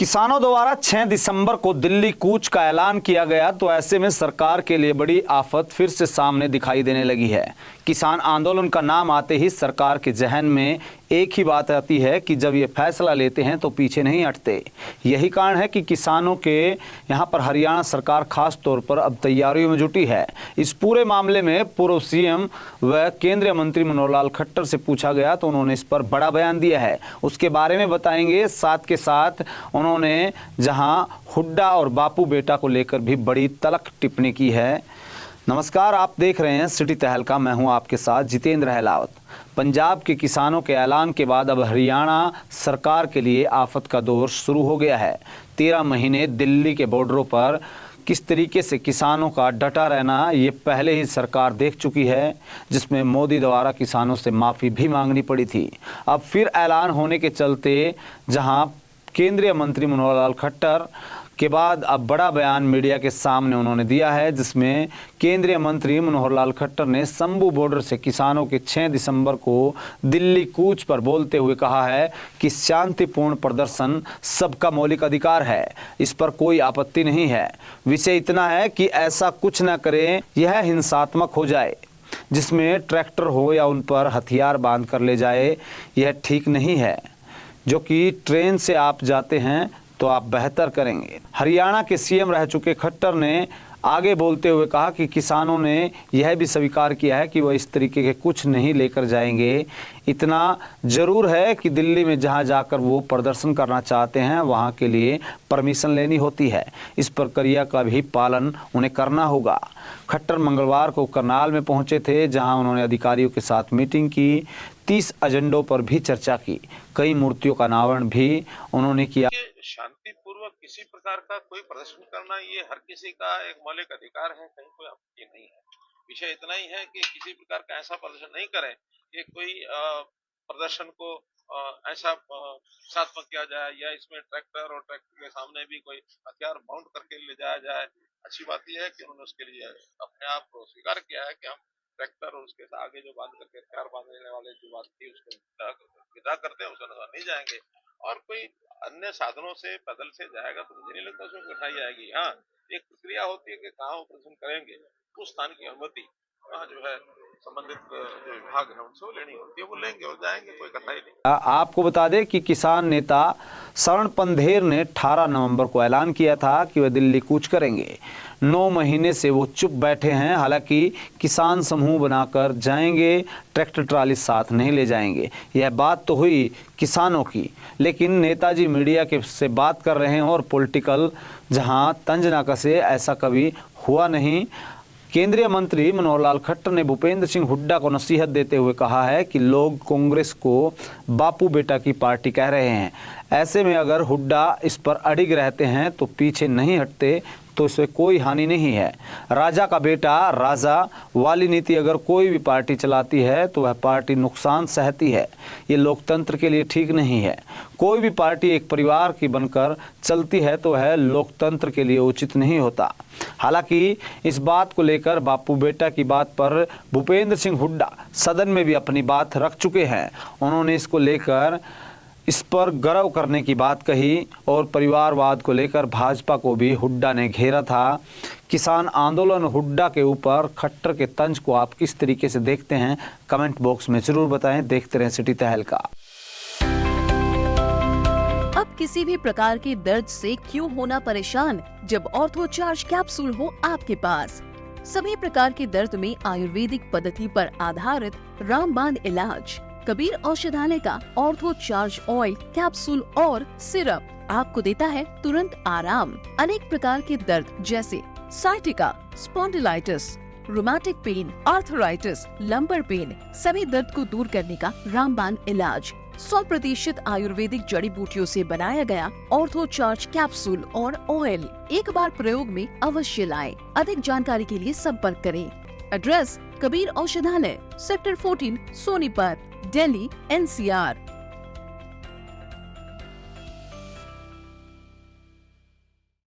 किसानों द्वारा 6 दिसंबर को दिल्ली कूच का ऐलान किया गया, तो ऐसे में सरकार के लिए बड़ी आफत फिर से सामने दिखाई देने लगी है। किसान आंदोलन का नाम आते ही सरकार के जहन में एक ही बात आती है कि जब ये फैसला लेते हैं तो पीछे नहीं हटते। यही कारण है कि किसानों के यहाँ पर हरियाणा सरकार खास तौर पर अब तैयारियों में जुटी है। इस पूरे मामले में पूर्व सीएम व केंद्रीय मंत्री मनोहर लाल खट्टर से पूछा गया तो उन्होंने इस पर बड़ा बयान दिया है। उसके बारे में बताएंगे, साथ के साथ उन्होंने जहां हुड्डा और बापू बेटा को लेकर भी बड़ी तल्ख टिप्पणी की है। नमस्कार, आप देख रहे हैं सिटी तहलका। मैं हूं आपके साथ जितेंद्र अहलावत। पंजाब के किसानों के ऐलान के बाद अब हरियाणा सरकार के लिए आफत का दौर शुरू हो गया है। 13 महीने दिल्ली के बॉर्डरों पर किस तरीके से किसानों का डटा रहना ये पहले ही सरकार देख चुकी है, जिसमें मोदी द्वारा किसानों से माफ़ी भी मांगनी पड़ी थी। अब फिर ऐलान होने के चलते जहां केंद्रीय मंत्री मनोहर लाल खट्टर के बाद अब बड़ा बयान मीडिया के सामने उन्होंने दिया है, जिसमें केंद्रीय मंत्री मनोहर लाल खट्टर ने शंभू बॉर्डर से किसानों के 6 दिसंबर को दिल्ली कूच पर बोलते हुए कहा है कि शांतिपूर्ण प्रदर्शन सबका मौलिक अधिकार है, इस पर कोई आपत्ति नहीं है। विषय इतना है कि ऐसा कुछ न करें यह हिंसात्मक हो जाए, जिसमें ट्रैक्टर हो या उन पर हथियार बांध कर ले जाए, यह ठीक नहीं है। जो कि ट्रेन से आप जाते हैं तो आप बेहतर करेंगे। हरियाणा के सीएम रह चुके खट्टर ने आगे बोलते हुए कहा कि किसानों ने यह भी स्वीकार किया है कि वह इस तरीके के कुछ नहीं लेकर जाएंगे। इतना जरूर है कि दिल्ली में जहां जाकर वो प्रदर्शन करना चाहते हैं वहां के लिए परमिशन लेनी होती है। इस प्रक्रिया का भी पालन उन्हें करना होगा। खट्टर मंगलवार को करनाल में पहुंचे थे, जहां उन्होंने अधिकारियों के साथ मीटिंग की। 30 एजेंडों पर भी चर्चा की। कई मूर्तियों का अनावरण भी उन्होंने किया। शांतिपूर्वक किसी प्रकार का कोई प्रदर्शन करना ये हर किसी का एक मौलिक अधिकार है, कहीं कोई आपत्ति नहीं है। विषय इतना ही है कि किसी प्रकार का ऐसा प्रदर्शन नहीं करें कि कोई प्रदर्शन को ऐसा हिंसात्मक किया जाए या इसमें ट्रैक्टर और ट्रैक्टर के सामने भी कोई हथियार माउंट करके ले जाया जाए। अच्छी बात यह है कि उन्होंने उसके लिए अपने आप को स्वीकार किया है कि हम ट्रैक्टर और उसके आगे जो बांध करके हथियार बांधने वाले जो बात थी उसको विदा करते हैं, उसके अनुसार नहीं जाएंगे। और कोई अन्य साधनों से पैदल से जाएगा तो मुझे नहीं लगता उसमें कठिनाई आएगी। हाँ, एक प्रक्रिया होती है कि कहाँ वो प्रदर्शन करेंगे, उस स्थान की अनुमति वहाँ जो है संबंधित जो विभाग है उनसे वो लेनी होती है, वो लेंगे और जाएंगे, कोई कठिनाई नहीं। आपको बता दें कि किसान नेता शरण पंधेर ने 18 नवंबर को ऐलान किया था कि वह दिल्ली कूच करेंगे। 9 महीने से वो चुप बैठे हैं। हालांकि किसान समूह बनाकर जाएंगे, ट्रैक्टर ट्राली साथ नहीं ले जाएंगे। यह बात तो हुई किसानों की, लेकिन नेताजी मीडिया के से बात कर रहे हैं और पॉलिटिकल जहां तंज न कसे, ऐसा कभी हुआ नहीं। केंद्रीय मंत्री मनोहर लाल खट्टर ने भूपेंद्र सिंह हुड्डा को नसीहत देते हुए कहा है कि लोग कांग्रेस को बापू बेटा की पार्टी कह रहे हैं। ऐसे में अगर हुड्डा इस पर अडिग रहते हैं तो पीछे नहीं हटते तो इससे कोई हानि नहीं है। राजा का बेटा राजा वाली नीति अगर कोई भी पार्टी चलाती है तो वह पार्टी नुकसान सहती है। ये लोकतंत्र के लिए ठीक नहीं है। कोई भी पार्टी एक परिवार की बनकर चलती है तो वह लोकतंत्र के लिए उचित नहीं होता। हालांकि इस बात को लेकर बापू बेटा की बात पर भूपेंद्र सिंह हुड्डा सदन में भी अपनी बात रख चुके हैं। उन्होंने इसको लेकर इस पर गर्व करने की बात कही और परिवारवाद को लेकर भाजपा को भी हुड्डा ने घेरा था। किसान आंदोलन हुड्डा के ऊपर खट्टर के तंज को आप किस तरीके से देखते हैं, कमेंट बॉक्स में जरूर बताएं। देखते रहें सिटी तहलका। अब किसी भी प्रकार के दर्द से क्यों होना परेशान, जब ऑर्थो चार्ज कैप्सूल हो आपके पास। सभी प्रकार के दर्द में आयुर्वेदिक पद्धति पर आधारित रामबाण इलाज। कबीर औषधालय का ऑर्थो चार्ज ऑयल, कैप्सूल और सिरप आपको देता है तुरंत आराम। अनेक प्रकार के दर्द जैसे sciatica, spondylitis, rheumatic pain, arthritis, lumbar pain, सभी दर्द को दूर करने का रामबाण इलाज। 100% आयुर्वेदिक जड़ी बूटियों से बनाया गया ऑर्थो चार्ज कैप्सूल और ऑयल एक बार प्रयोग में अवश्य लाएं। अधिक जानकारी के लिए संपर्क करें। एड्रेस: कबीर औषधालय, सेक्टर 14, सोनीपत, दिल्ली, NCR।